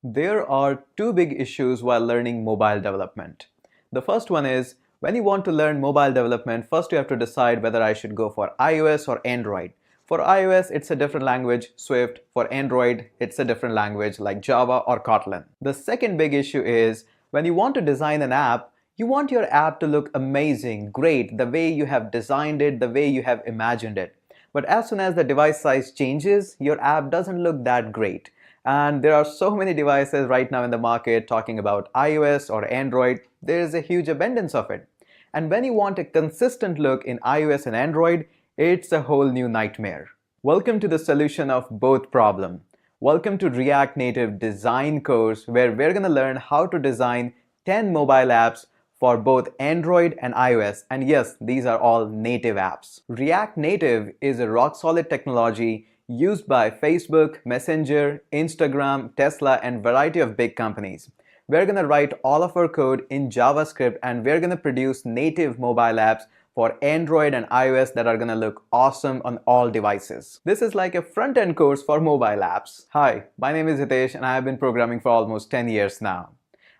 There are two big issues while learning mobile development. The first one is when you want to learn mobile development, first you have to decide whether I should go for iOS or Android. For iOS, it's a different language, Swift. For Android, it's a different language like Java or Kotlin. The second big issue is when you want to design an app, you want your app to look amazing, great, the way you have designed it, the way you have imagined it. But as soon as the device size changes, your app doesn't look that great. And there are so many devices right now in the market talking about iOS or Android. There is a huge abundance of it. And when you want a consistent look in iOS and Android, it's a whole new nightmare. Welcome to the solution of both problems. Welcome to React Native Design course where we're going to learn how to design 10 mobile apps for both Android and iOS. And yes, these are all native apps. React Native is a rock-solid technology used by Facebook, Messenger, Instagram, Tesla, and variety of big companies. We're going to write all of our code in JavaScript and we're going to produce native mobile apps for Android and iOS that are going to look awesome on all devices. This is like a front-end course for mobile apps. Hi, my name is Hitesh and I have been programming for almost 10 years now.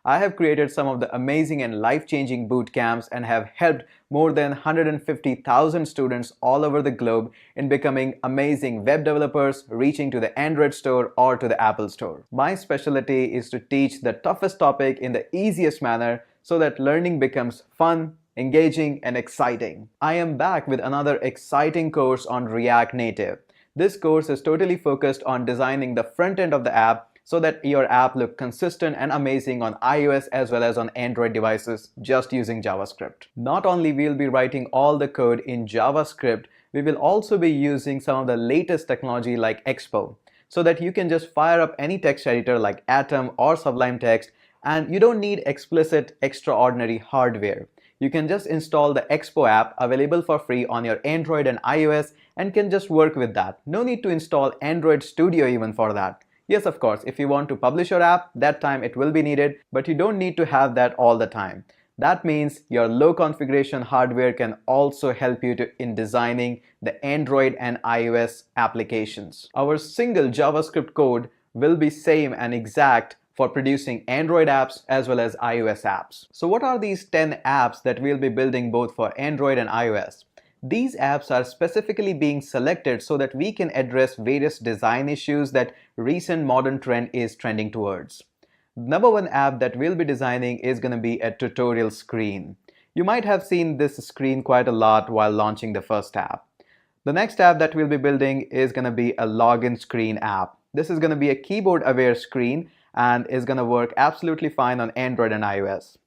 I have created some of the amazing and life-changing boot camps and have helped more than 150,000 students all over the globe in becoming amazing web developers, reaching to the Android store or to the Apple store. My specialty is to teach the toughest topic in the easiest manner so that learning becomes fun, engaging, and exciting. I am back with another exciting course on React Native. This course is totally focused on designing the front end of the app so that your app looks consistent and amazing on iOS as well as on Android devices just using JavaScript. Not only will we be writing all the code in JavaScript, we will also be using some of the latest technology like Expo so that you can just fire up any text editor like Atom or Sublime Text and you don't need explicit extraordinary hardware. You can just install the Expo app available for free on your Android and iOS and can just work with that. No need to install Android Studio even for that. Yes, of course, if you want to publish your app, that time it will be needed, but you don't need to have that all the time. That means your low configuration hardware can also help you in designing the Android and iOS applications. Our single JavaScript code will be same and exact for producing Android apps as well as iOS apps. So what are these 10 apps that we'll be building both for Android and iOS? These apps are specifically being selected so that we can address various design issues that recent modern trend is trending towards. Number one app that we'll be designing is going to be a tutorial screen. You might have seen this screen quite a lot while launching the first app. The next app that we'll be building is going to be a login screen app. This is going to be a keyboard aware screen and is going to work absolutely fine on Android and iOS.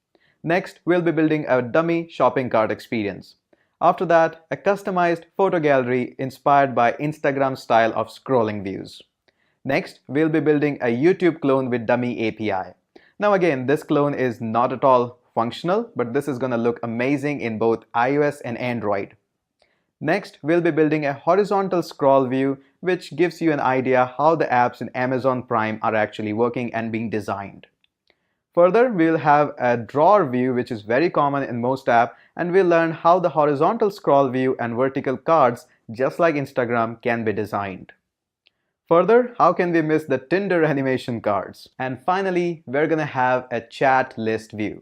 Next, we'll be building a dummy shopping cart experience. After that, a customized photo gallery inspired by Instagram style of scrolling views. Next, we'll be building a YouTube clone with dummy API. Now again, this clone is not at all functional, but this is going to look amazing in both iOS and Android. Next, we'll be building a horizontal scroll view which gives you an idea how the apps in Amazon Prime are actually working and being designed. Further, we'll have a drawer view which is very common in most apps, and we'll learn how the horizontal scroll view and vertical cards, just like Instagram, can be designed. Further, how can we miss the Tinder animation cards? And finally, we're going to have a chat list view.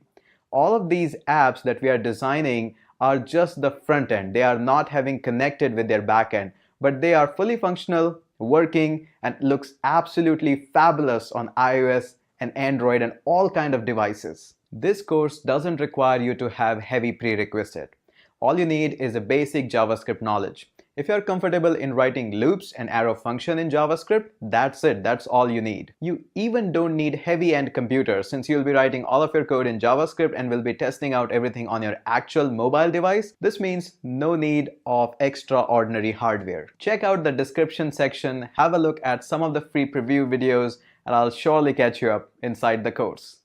All of these apps that we are designing are just the front end. They are not having connected with their back end, but they are fully functional, working, and looks absolutely fabulous on iOS and Android and all kind of devices. This course doesn't require you to have heavy prerequisite. All you need is a basic JavaScript knowledge. If you're comfortable in writing loops and arrow function in JavaScript, that's it, that's all you need. You even don't need heavy-end computers since you'll be writing all of your code in JavaScript and will be testing out everything on your actual mobile device. This means no need of extraordinary hardware. Check out the description section, have a look at some of the free preview videos, and I'll surely catch you up inside the course.